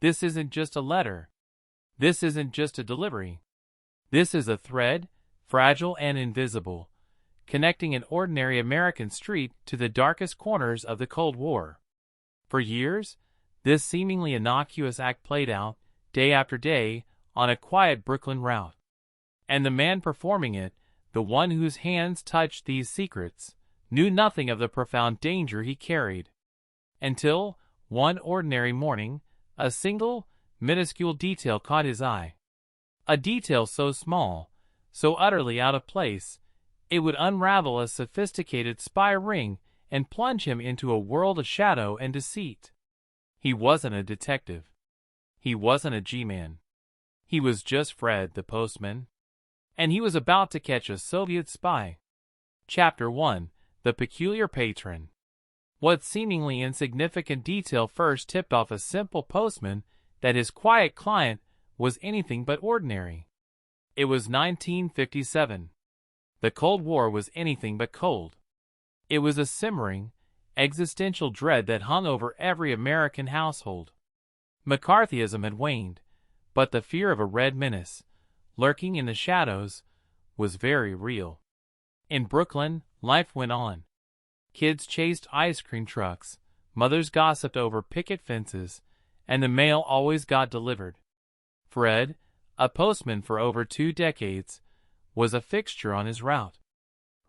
This isn't just a letter. This isn't just a delivery. This is a thread, fragile and invisible, connecting an ordinary American street to the darkest corners of the Cold War. For years, this seemingly innocuous act played out, day after day, on a quiet Brooklyn route. And the man performing it, the one whose hands touched these secrets, knew nothing of the profound danger he carried. Until, one ordinary morning, a single, minuscule detail caught his eye. A detail so small, so utterly out of place, it would unravel a sophisticated spy ring and plunge him into a world of shadow and deceit. He wasn't a detective. He wasn't a G-man. He was just Fred, the postman. And he was about to catch a Soviet spy. Chapter 1: The Peculiar Patron. What seemingly insignificant detail first tipped off a simple postman that his quiet client was anything but ordinary? It was 1957. The Cold War was anything but cold. It was a simmering, existential dread that hung over every American household. McCarthyism had waned, but the fear of a red menace, lurking in the shadows, was very real. In Brooklyn, life went on. Kids chased ice cream trucks, mothers gossiped over picket fences, and the mail always got delivered. Fred, a postman for over 2 decades, was a fixture on his route.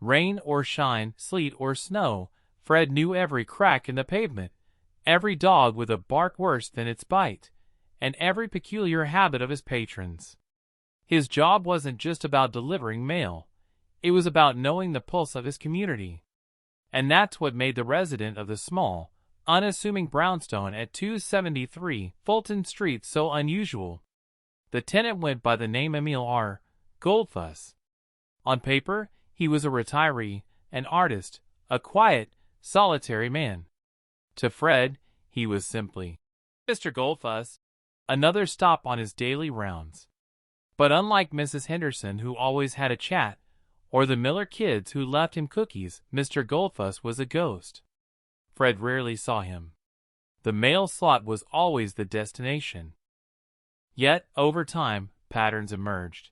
Rain or shine, sleet or snow, Fred knew every crack in the pavement, every dog with a bark worse than its bite, and every peculiar habit of his patrons. His job wasn't just about delivering mail. It was about knowing the pulse of his community. And that's what made the resident of the small, unassuming brownstone at 273 Fulton Street so unusual. The tenant went by the name Emil R. Goldfus. On paper, he was a retiree, an artist, a quiet, solitary man. To Fred, he was simply Mr. Goldfus, another stop on his daily rounds. But unlike Mrs. Henderson, who always had a chat, or the Miller kids who left him cookies, Mr. Goldfus was a ghost. Fred rarely saw him. The mail slot was always the destination. Yet, over time, patterns emerged.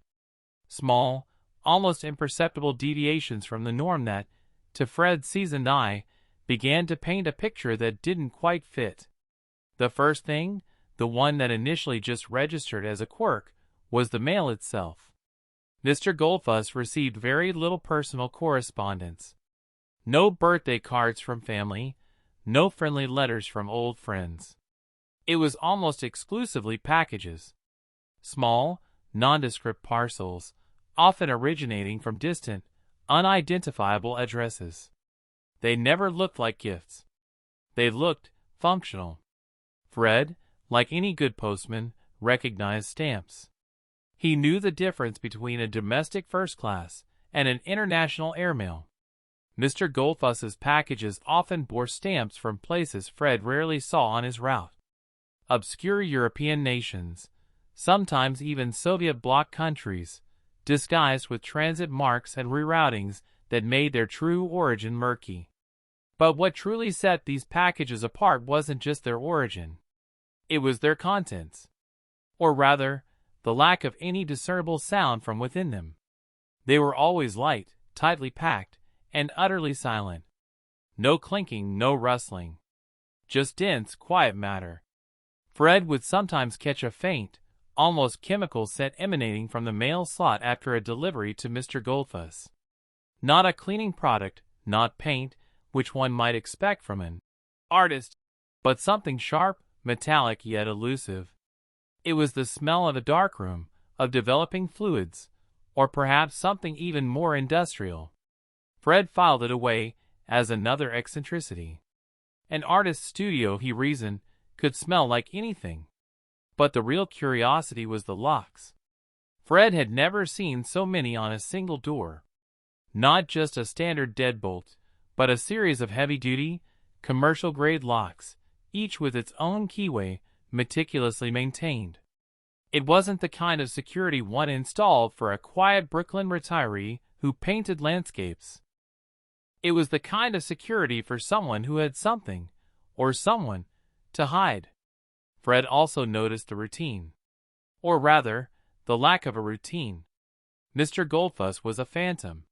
Small, almost imperceptible deviations from the norm that, to Fred's seasoned eye, began to paint a picture that didn't quite fit. The first thing, the one that initially just registered as a quirk, was the mail itself. Mr. Goldfuss received very little personal correspondence. No birthday cards from family, no friendly letters from old friends. It was almost exclusively packages. Small, nondescript parcels, often originating from distant, unidentifiable addresses. They never looked like gifts. They looked functional. Fred, like any good postman, recognized stamps. He knew the difference between a domestic first class and an international airmail. Mr. Goldfuss's packages often bore stamps from places Fred rarely saw on his route. Obscure European nations, sometimes even Soviet bloc countries, disguised with transit marks and reroutings that made their true origin murky. But what truly set these packages apart wasn't just their origin. It was their contents. Or rather, the lack of any discernible sound from within them. They were always light, tightly packed, and utterly silent. No clinking, no rustling. Just dense, quiet matter. Fred would sometimes catch a faint, almost chemical scent emanating from the mail slot after a delivery to Mr. Goldfuss. Not a cleaning product, not paint, which one might expect from an artist, but something sharp, metallic yet elusive. It was the smell of a darkroom, of developing fluids, or perhaps something even more industrial. Fred filed it away as another eccentricity. An artist's studio, he reasoned, could smell like anything. But the real curiosity was the locks. Fred had never seen so many on a single door. Not just a standard deadbolt, but a series of heavy-duty, commercial-grade locks, each with its own keyway, meticulously maintained. It wasn't the kind of security one installed for a quiet Brooklyn retiree who painted landscapes. It was the kind of security for someone who had something, or someone, to hide. Fred also noticed the routine. Or rather, the lack of a routine. Mr. Goldfus was a phantom.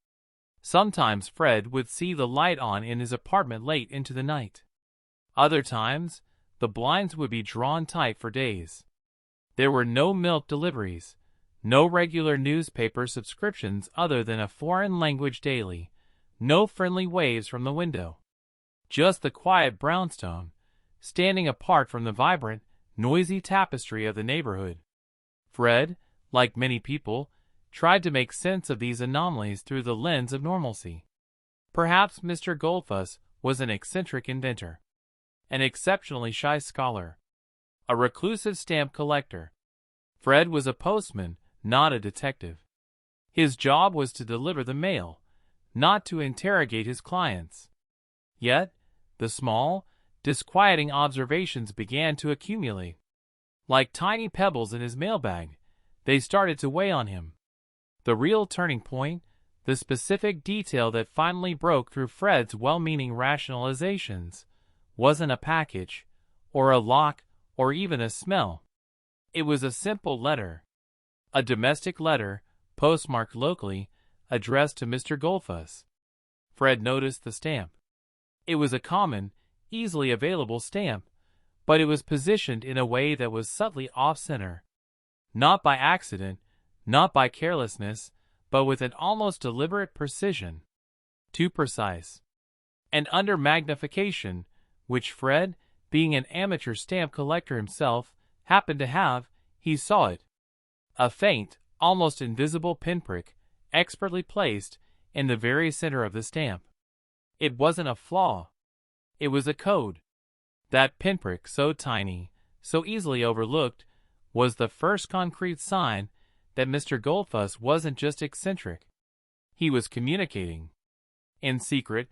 Sometimes Fred would see the light on in his apartment late into the night. Other times, the blinds would be drawn tight for days. There were no milk deliveries, no regular newspaper subscriptions other than a foreign language daily, no friendly waves from the window. Just the quiet brownstone, standing apart from the vibrant, noisy tapestry of the neighborhood. Fred, like many people, tried to make sense of these anomalies through the lens of normalcy. Perhaps Mr. Goldfus was an eccentric inventor, an exceptionally shy scholar, a reclusive stamp collector. Fred was a postman, not a detective. His job was to deliver the mail, not to interrogate his clients. Yet, the small, disquieting observations began to accumulate. Like tiny pebbles in his mailbag, they started to weigh on him. The real turning point, the specific detail that finally broke through Fred's well-meaning rationalizations, wasn't a package, or a lock, or even a smell. It was a simple letter. A domestic letter, postmarked locally, addressed to Mr. Goldfus. Fred noticed the stamp. It was a common, easily available stamp, but it was positioned in a way that was subtly off-center. Not by accident, not by carelessness, but with an almost deliberate precision. Too precise. And under magnification, which Fred, being an amateur stamp collector himself, happened to have, he saw it. A faint, almost invisible pinprick, expertly placed, in the very center of the stamp. It wasn't a flaw. It was a code. That pinprick, so tiny, so easily overlooked, was the first concrete sign that Mr. Goldfus wasn't just eccentric. He was communicating. In secret.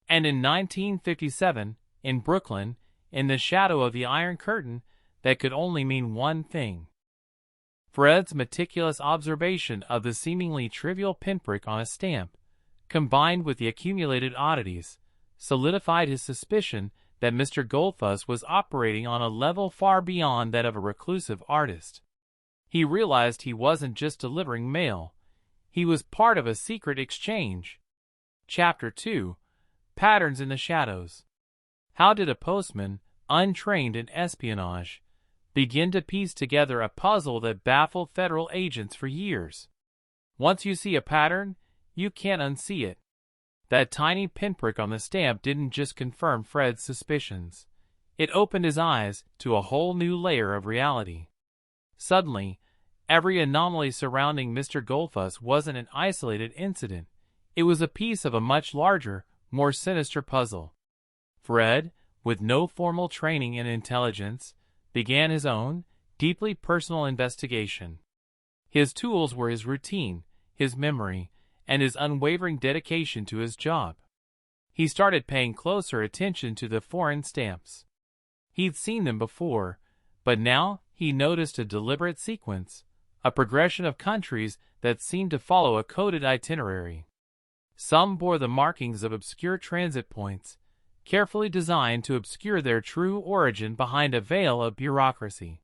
And in 1957, in Brooklyn, in the shadow of the Iron Curtain, that could only mean one thing. Fred's meticulous observation of the seemingly trivial pinprick on a stamp, combined with the accumulated oddities, solidified his suspicion that Mr. Goldfus was operating on a level far beyond that of a reclusive artist. He realized he wasn't just delivering mail. He was part of a secret exchange. Chapter 2. Patterns in the Shadows. How did a postman, untrained in espionage, begin to piece together a puzzle that baffled federal agents for years? Once you see a pattern, you can't unsee it. That tiny pinprick on the stamp didn't just confirm Fred's suspicions. It opened his eyes to a whole new layer of reality. Suddenly, every anomaly surrounding Mr. Goldfus wasn't an isolated incident. It was a piece of a much larger, more sinister puzzle. Fred, with no formal training in intelligence, began his own, deeply personal investigation. His tools were his routine, his memory, and his unwavering dedication to his job. He started paying closer attention to the foreign stamps. He'd seen them before, but now he noticed a deliberate sequence, a progression of countries that seemed to follow a coded itinerary. Some bore the markings of obscure transit points, carefully designed to obscure their true origin behind a veil of bureaucracy.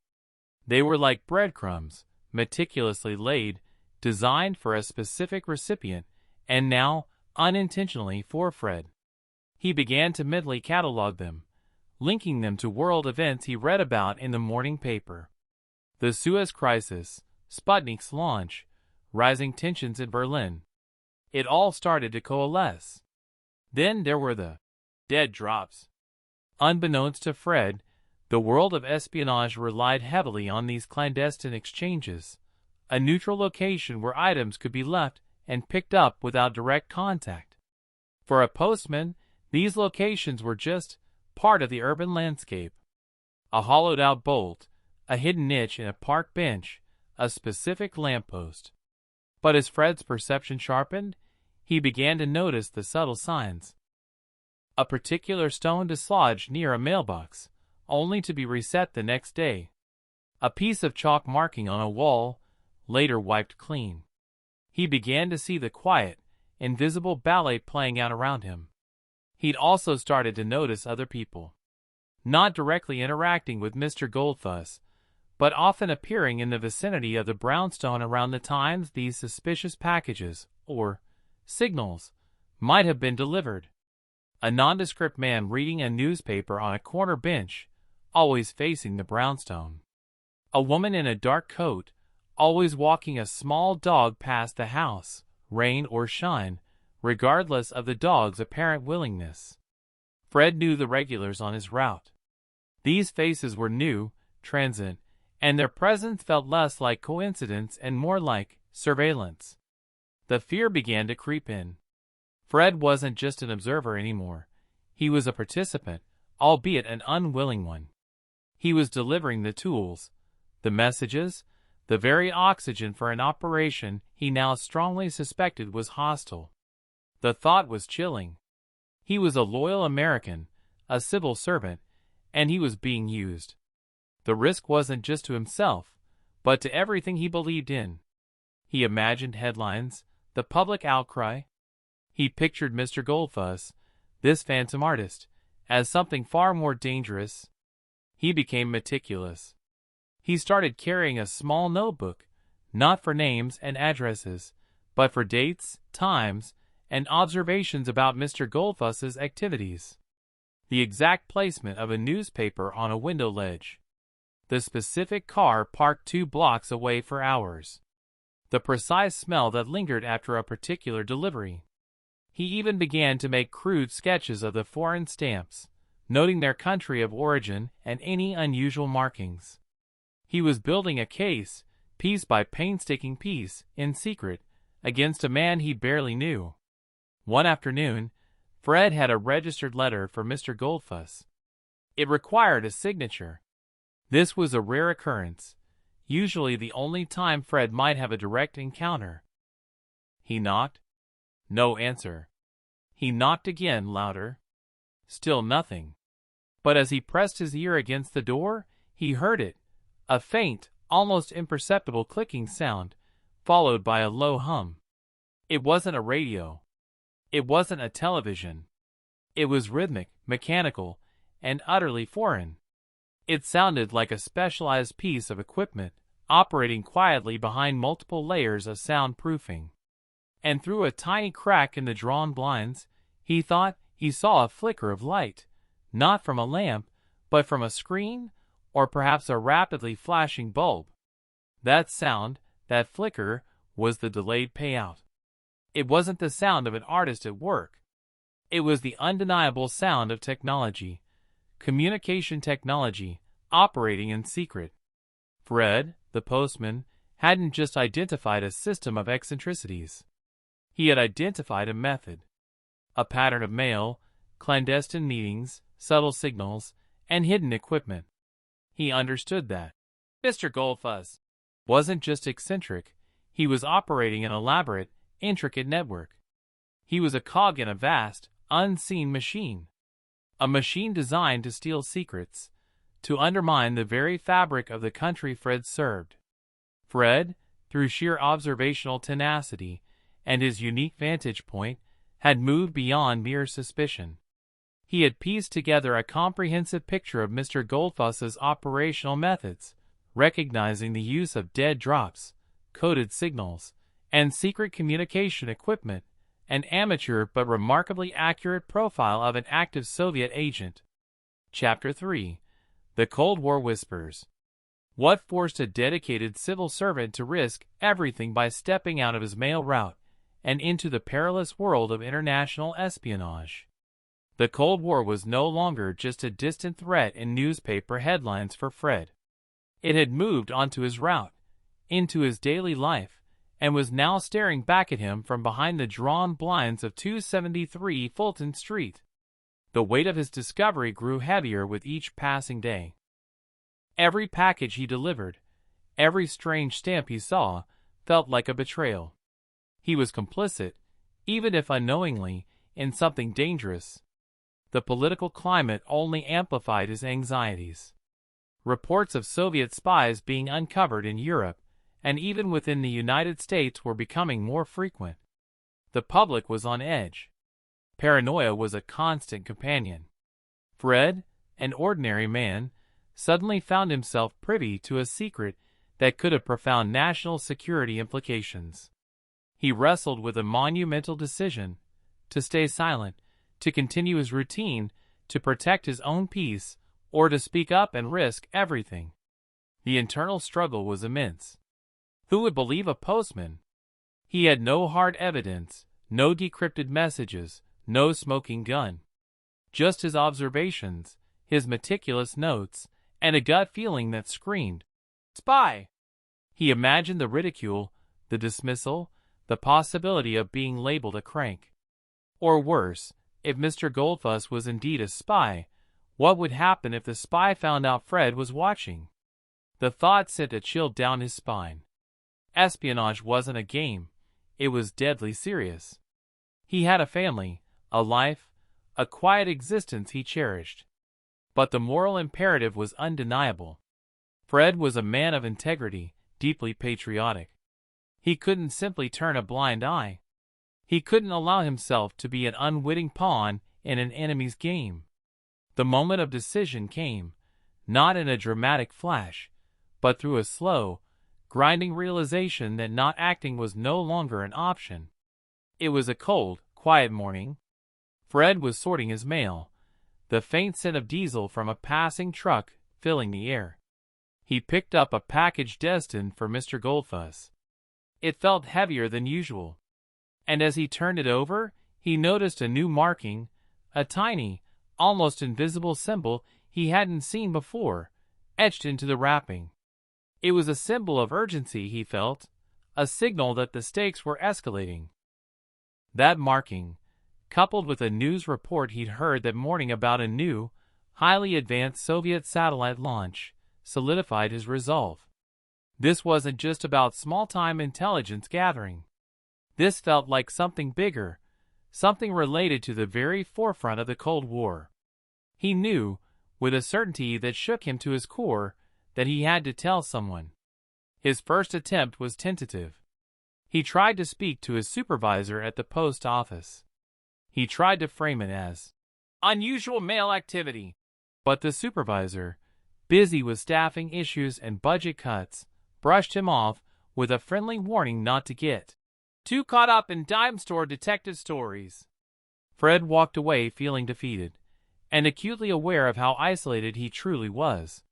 They were like breadcrumbs, meticulously laid, designed for a specific recipient, and now, unintentionally, for Fred. He began to mentally catalog them, linking them to world events he read about in the morning paper. The Suez Crisis, Sputnik's launch, rising tensions in Berlin. It all started to coalesce. Then there were the dead drops. Unbeknownst to Fred, the world of espionage relied heavily on these clandestine exchanges, a neutral location where items could be left and picked up without direct contact. For a postman, these locations were just part of the urban landscape. A hollowed-out bolt, a hidden niche in a park bench, a specific lamppost. But as Fred's perception sharpened, he began to notice the subtle signs. A particular stone dislodged near a mailbox, only to be reset the next day. A piece of chalk marking on a wall, later wiped clean. He began to see the quiet, invisible ballet playing out around him. He'd also started to notice other people. not directly interacting with Mr. Goldfus, but often appearing in the vicinity of the brownstone around the times these suspicious packages, or signals, might have been delivered. A nondescript man reading a newspaper on a corner bench, always facing the brownstone. A woman in a dark coat, always walking a small dog past the house, rain or shine, regardless of the dog's apparent willingness. Fred knew the regulars on his route. These faces were new, transient, and their presence felt less like coincidence and more like surveillance. The fear began to creep in. Fred wasn't just an observer anymore. He was a participant, albeit an unwilling one. He was delivering the tools, the messages, the very oxygen for an operation he now strongly suspected was hostile. The thought was chilling. He was a loyal American, a civil servant, and he was being used. The risk wasn't just to himself, but to everything he believed in. He imagined headlines, the public outcry. He pictured Mr. Goldfus, this phantom artist, as something far more dangerous. He became meticulous. He started carrying a small notebook, not for names and addresses, but for dates, times, and observations about Mr. Goldfuss's activities. The exact placement of a newspaper on a window ledge. The specific car parked 2 blocks away for hours. The precise smell that lingered after a particular delivery. He even began to make crude sketches of the foreign stamps, noting their country of origin and any unusual markings. He was building a case, piece by painstaking piece, in secret, against a man he barely knew. One afternoon, Fred had a registered letter for Mr. Goldfus. It required a signature. This was a rare occurrence, usually the only time Fred might have a direct encounter. He knocked. No answer. He knocked again, louder. Still nothing. But as he pressed his ear against the door, he heard it, a faint, almost imperceptible clicking sound, followed by a low hum. It wasn't a radio. It wasn't a television. It was rhythmic, mechanical, and utterly foreign. It sounded like a specialized piece of equipment, operating quietly behind multiple layers of soundproofing. And through a tiny crack in the drawn blinds, he thought he saw a flicker of light, not from a lamp, but from a screen, or perhaps a rapidly flashing bulb. That sound, that flicker, was the delayed payout. It wasn't the sound of an artist at work. It was the undeniable sound of technology, communication technology, operating in secret. Fred, the postman, hadn't just identified a system of eccentricities. He had identified a method, a pattern of mail, clandestine meetings, subtle signals, and hidden equipment. He understood that Mr. Goldfus wasn't just eccentric, he was operating an elaborate, intricate network. He was a cog in a vast, unseen machine. A machine designed to steal secrets, to undermine the very fabric of the country Fred served. Fred, through sheer observational tenacity and his unique vantage point, had moved beyond mere suspicion. He had pieced together a comprehensive picture of Mr. Goldfuss's operational methods, recognizing the use of dead drops, coded signals, and secret communication equipment, an amateur but remarkably accurate profile of an active Soviet agent. Chapter 3. The Cold War Whispers. What forced a dedicated civil servant to risk everything by stepping out of his mail route and into the perilous world of international espionage? The Cold War was no longer just a distant threat in newspaper headlines for Fred. It had moved onto his route, into his daily life, and was now staring back at him from behind the drawn blinds of 273 Fulton Street. The weight of his discovery grew heavier with each passing day. Every package he delivered, every strange stamp he saw, felt like a betrayal. He was complicit, even if unknowingly, in something dangerous. The political climate only amplified his anxieties. Reports of Soviet spies being uncovered in Europe, and even within the United States, were becoming more frequent. The public was on edge. Paranoia was a constant companion. Fred, an ordinary man, suddenly found himself privy to a secret that could have profound national security implications. He wrestled with a monumental decision: to stay silent, to continue his routine, to protect his own peace, or to speak up and risk everything. The internal struggle was immense. Who would believe a postman? He had no hard evidence, no decrypted messages, no smoking gun. Just his observations, his meticulous notes, and a gut feeling that screamed, "Spy!" He imagined the ridicule, the dismissal, the possibility of being labeled a crank. Or worse, if Mr. Goldfus was indeed a spy, what would happen if the spy found out Fred was watching? The thought sent a chill down his spine. Espionage wasn't a game. It was deadly serious. He had a family, a life, a quiet existence he cherished. But the moral imperative was undeniable. Fred was a man of integrity, deeply patriotic. He couldn't simply turn a blind eye. He couldn't allow himself to be an unwitting pawn in an enemy's game. The moment of decision came, not in a dramatic flash, but through a slow, grinding realization that not acting was no longer an option. It was a cold, quiet morning. Fred was sorting his mail, the faint scent of diesel from a passing truck filling the air. He picked up a package destined for Mr. Goldfus. It felt heavier than usual, and as he turned it over, he noticed a new marking, a tiny, almost invisible symbol he hadn't seen before, etched into the wrapping. It was a symbol of urgency, he felt, a signal that the stakes were escalating. That marking, coupled with a news report he'd heard that morning about a new, highly advanced Soviet satellite launch, solidified his resolve. This wasn't just about small-time intelligence gathering. This felt like something bigger, something related to the very forefront of the Cold War. He knew, with a certainty that shook him to his core, that he had to tell someone. His first attempt was tentative. He tried to speak to his supervisor at the post office. He tried to frame it as unusual mail activity. But the supervisor, busy with staffing issues and budget cuts, brushed him off with a friendly warning not to get too caught up in dime store detective stories. Fred walked away feeling defeated, and acutely aware of how isolated he truly was.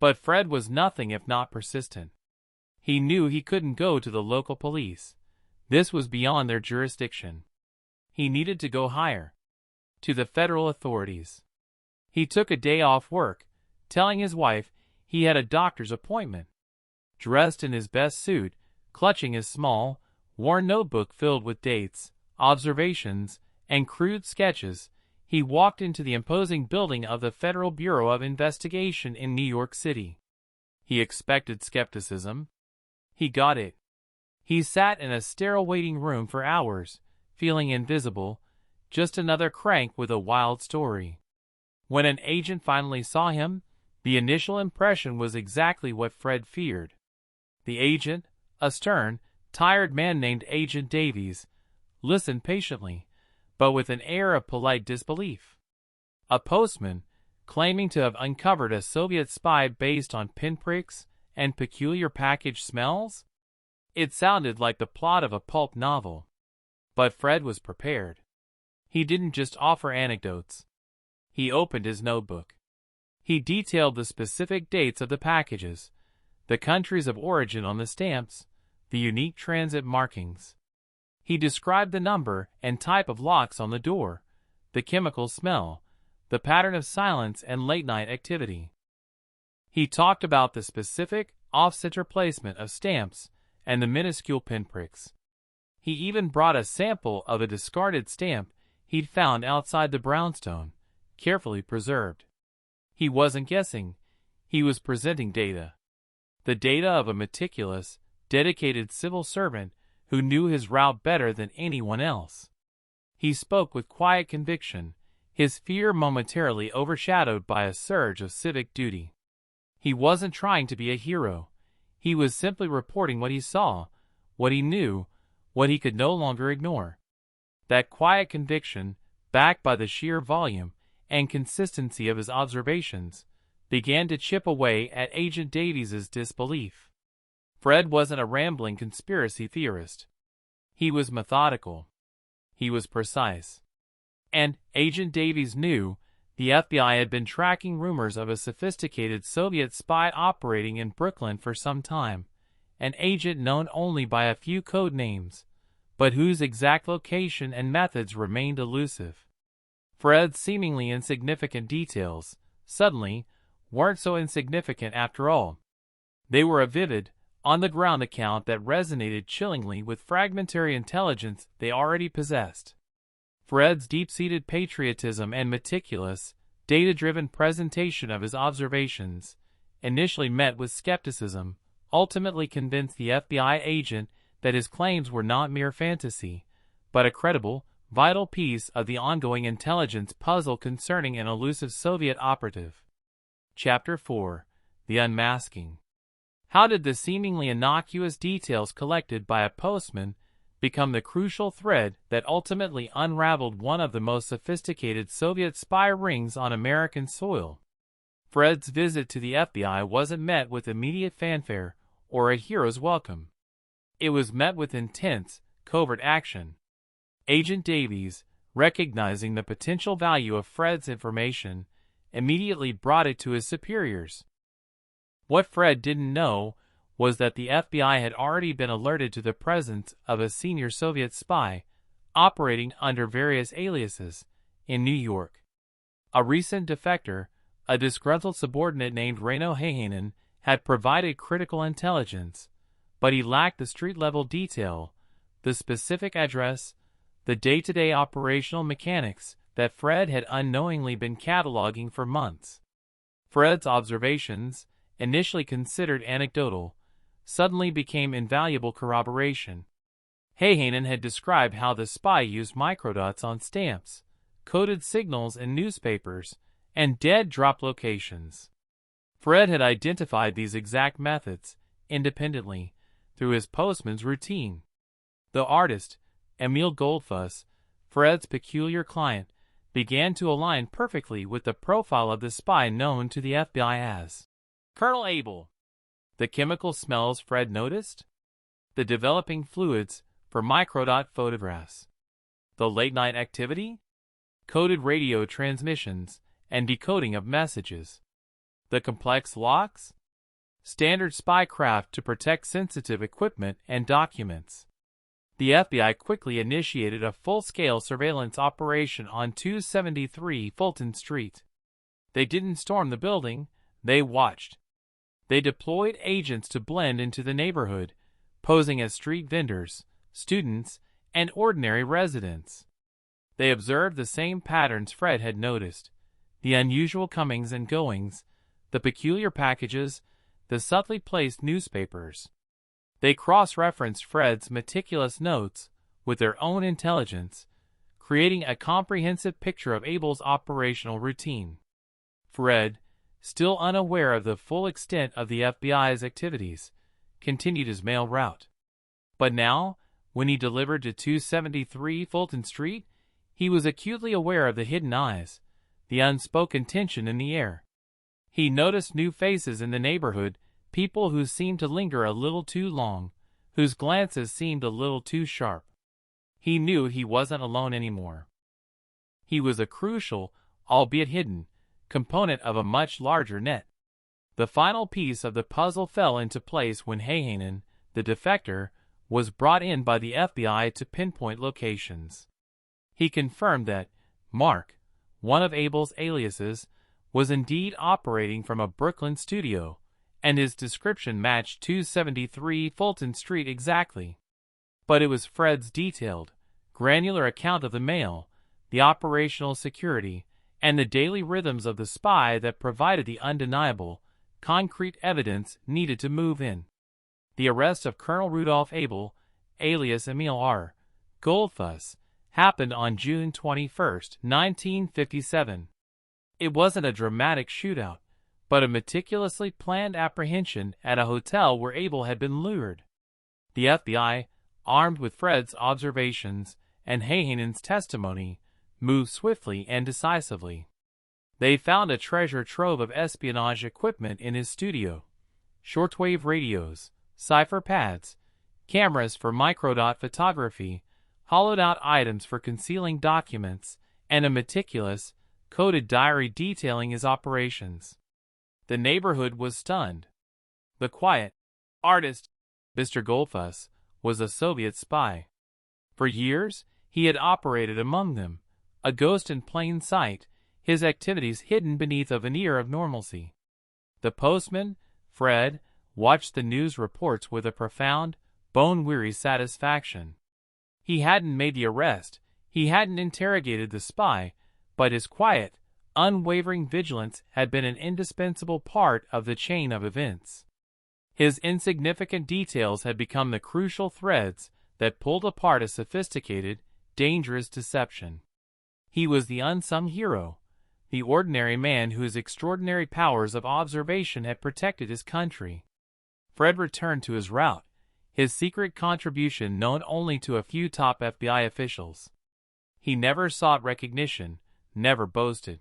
But Fred was nothing if not persistent. He knew he couldn't go to the local police. This was beyond their jurisdiction. He needed to go higher, to the federal authorities. He took a day off work, telling his wife he had a doctor's appointment. Dressed in his best suit, clutching his small, worn notebook filled with dates, observations, and crude sketches, he walked into the imposing building of the Federal Bureau of Investigation in New York City. He expected skepticism. He got it. He sat in a sterile waiting room for hours, feeling invisible, just another crank with a wild story. When an agent finally saw him, the initial impression was exactly what Fred feared. The agent, a stern, tired man named Agent Davies, listened patiently, but with an air of polite disbelief. A postman, claiming to have uncovered a Soviet spy based on pinpricks and peculiar package smells? It sounded like the plot of a pulp novel. But Fred was prepared. He didn't just offer anecdotes. He opened his notebook. He detailed the specific dates of the packages, the countries of origin on the stamps, the unique transit markings. He described the number and type of locks on the door, the chemical smell, the pattern of silence and late-night activity. He talked about the specific, off-center placement of stamps and the minuscule pinpricks. He even brought a sample of a discarded stamp he'd found outside the brownstone, carefully preserved. He wasn't guessing. He was presenting data. The data of a meticulous, dedicated civil servant who knew his route better than anyone else. He spoke with quiet conviction, his fear momentarily overshadowed by a surge of civic duty. He wasn't trying to be a hero. He was simply reporting what he saw, what he knew, what he could no longer ignore. That quiet conviction, backed by the sheer volume and consistency of his observations began to chip away at Agent Davies's disbelief. Fred wasn't a rambling conspiracy theorist. He was methodical. He was precise. And Agent Davies knew the FBI had been tracking rumors of a sophisticated Soviet spy operating in Brooklyn for some time, an agent known only by a few code names, but whose exact location and methods remained elusive. Fred's seemingly insignificant details, suddenly, weren't so insignificant after all. They were a vivid, on-the-ground account that resonated chillingly with fragmentary intelligence they already possessed. Fred's deep-seated patriotism and meticulous, data-driven presentation of his observations, initially met with skepticism, ultimately convinced the FBI agent that his claims were not mere fantasy, but a credible, vital piece of the ongoing intelligence puzzle concerning an elusive Soviet operative. Chapter 4: The Unmasking. How did the seemingly innocuous details collected by a postman become the crucial thread that ultimately unraveled one of the most sophisticated Soviet spy rings on American soil? Fred's visit to the FBI wasn't met with immediate fanfare or a hero's welcome. It was met with intense, covert action. Agent Davies, recognizing the potential value of Fred's information, immediately brought it to his superiors. What Fred didn't know was that the FBI had already been alerted to the presence of a senior Soviet spy, operating under various aliases, in New York. A recent defector, a disgruntled subordinate named Reino Heihanen, had provided critical intelligence, but he lacked the street-level detail, the specific address, the day-to-day operational mechanics that Fred had unknowingly been cataloging for months. Fred's observations, initially considered anecdotal, suddenly became invaluable corroboration. Heihanen had described how the spy used microdots on stamps, coded signals in newspapers, and dead-drop locations. Fred had identified these exact methods, independently, through his postman's routine. The artist, Emil Goldfus, Fred's peculiar client, began to align perfectly with the profile of the spy known to the FBI as Colonel Abel. The chemical smells Fred noticed? The developing fluids for microdot photographs. The late-night activity? Coded radio transmissions and decoding of messages. The complex locks? Standard spy craft to protect sensitive equipment and documents. The FBI quickly initiated a full-scale surveillance operation on 273 Fulton Street. They didn't storm the building, they watched. They deployed agents to blend into the neighborhood, posing as street vendors, students, and ordinary residents. They observed the same patterns Fred had noticed, the unusual comings and goings, the peculiar packages, the subtly placed newspapers. They cross-referenced Fred's meticulous notes with their own intelligence, creating a comprehensive picture of Abel's operational routine. Fred, still unaware of the full extent of the FBI's activities, continued his mail route. But now, when he delivered to 273 Fulton Street, he was acutely aware of the hidden eyes, the unspoken tension in the air. He noticed new faces in the neighborhood, people who seemed to linger a little too long, whose glances seemed a little too sharp. He knew he wasn't alone anymore. He was a crucial, albeit hidden, component of a much larger net. The final piece of the puzzle fell into place when Heihanen, the defector, was brought in by the FBI to pinpoint locations. He confirmed that Mark, one of Abel's aliases, was indeed operating from a Brooklyn studio, and his description matched 273 Fulton Street exactly. But it was Fred's detailed, granular account of the mail, the operational security, and the daily rhythms of the spy that provided the undeniable, concrete evidence needed to move in. The arrest of Colonel Rudolf Abel, alias Emil R. Goldfus, happened on June 21, 1957. It wasn't a dramatic shootout, but a meticulously planned apprehension at a hotel where Abel had been lured. The FBI, armed with Fred's observations and Heihanen's testimony, moved swiftly and decisively. They found a treasure trove of espionage equipment in his studio: shortwave radios, cipher pads, cameras for microdot photography, hollowed-out items for concealing documents, and a meticulous, coded diary detailing his operations. The neighborhood was stunned. The quiet artist, Mr. Goldfus, was a Soviet spy. For years, he had operated among them, a ghost in plain sight, his activities hidden beneath a veneer of normalcy. The postman, Fred, watched the news reports with a profound, bone-weary satisfaction. He hadn't made the arrest, he hadn't interrogated the spy, but his quiet, unwavering vigilance had been an indispensable part of the chain of events. His insignificant details had become the crucial threads that pulled apart a sophisticated, dangerous deception. He was the unsung hero, the ordinary man whose extraordinary powers of observation had protected his country. Fred returned to his route, his secret contribution known only to a few top FBI officials. He never sought recognition, never boasted.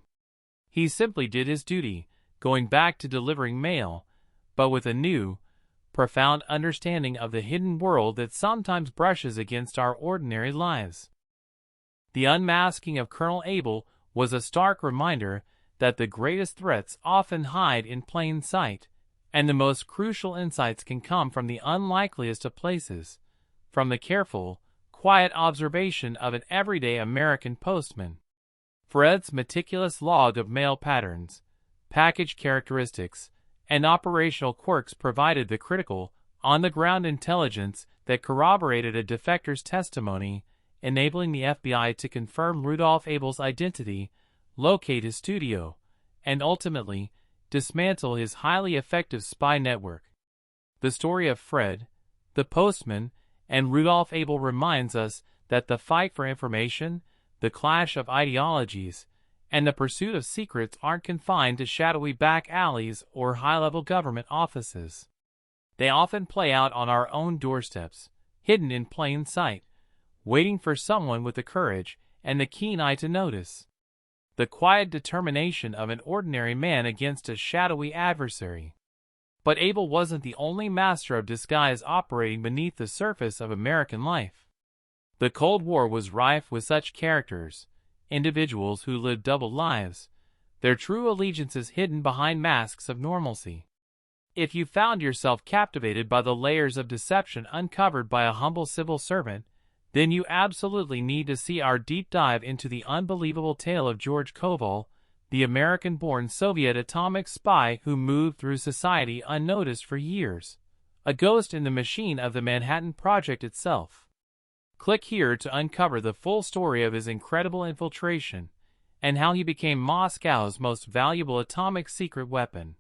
He simply did his duty, going back to delivering mail, but with a new, profound understanding of the hidden world that sometimes brushes against our ordinary lives. The unmasking of Colonel Abel was a stark reminder that the greatest threats often hide in plain sight, and the most crucial insights can come from the unlikeliest of places, from the careful, quiet observation of an everyday American postman. Fred's meticulous log of mail patterns, package characteristics, and operational quirks provided the critical, on-the-ground intelligence that corroborated a defector's testimony, enabling the FBI to confirm Rudolf Abel's identity, locate his studio, and ultimately dismantle his highly effective spy network. The story of Fred, the postman, and Rudolf Abel reminds us that the fight for information, the clash of ideologies, and the pursuit of secrets aren't confined to shadowy back alleys or high-level government offices. They often play out on our own doorsteps, hidden in plain sight, waiting for someone with the courage and the keen eye to notice. The quiet determination of an ordinary man against a shadowy adversary. But Abel wasn't the only master of disguise operating beneath the surface of American life. The Cold War was rife with such characters, individuals who lived double lives, their true allegiances hidden behind masks of normalcy. If you found yourself captivated by the layers of deception uncovered by a humble civil servant, then you absolutely need to see our deep dive into the unbelievable tale of George Koval, the American-born Soviet atomic spy who moved through society unnoticed for years, a ghost in the machine of the Manhattan Project itself. Click here to uncover the full story of his incredible infiltration and how he became Moscow's most valuable atomic secret weapon.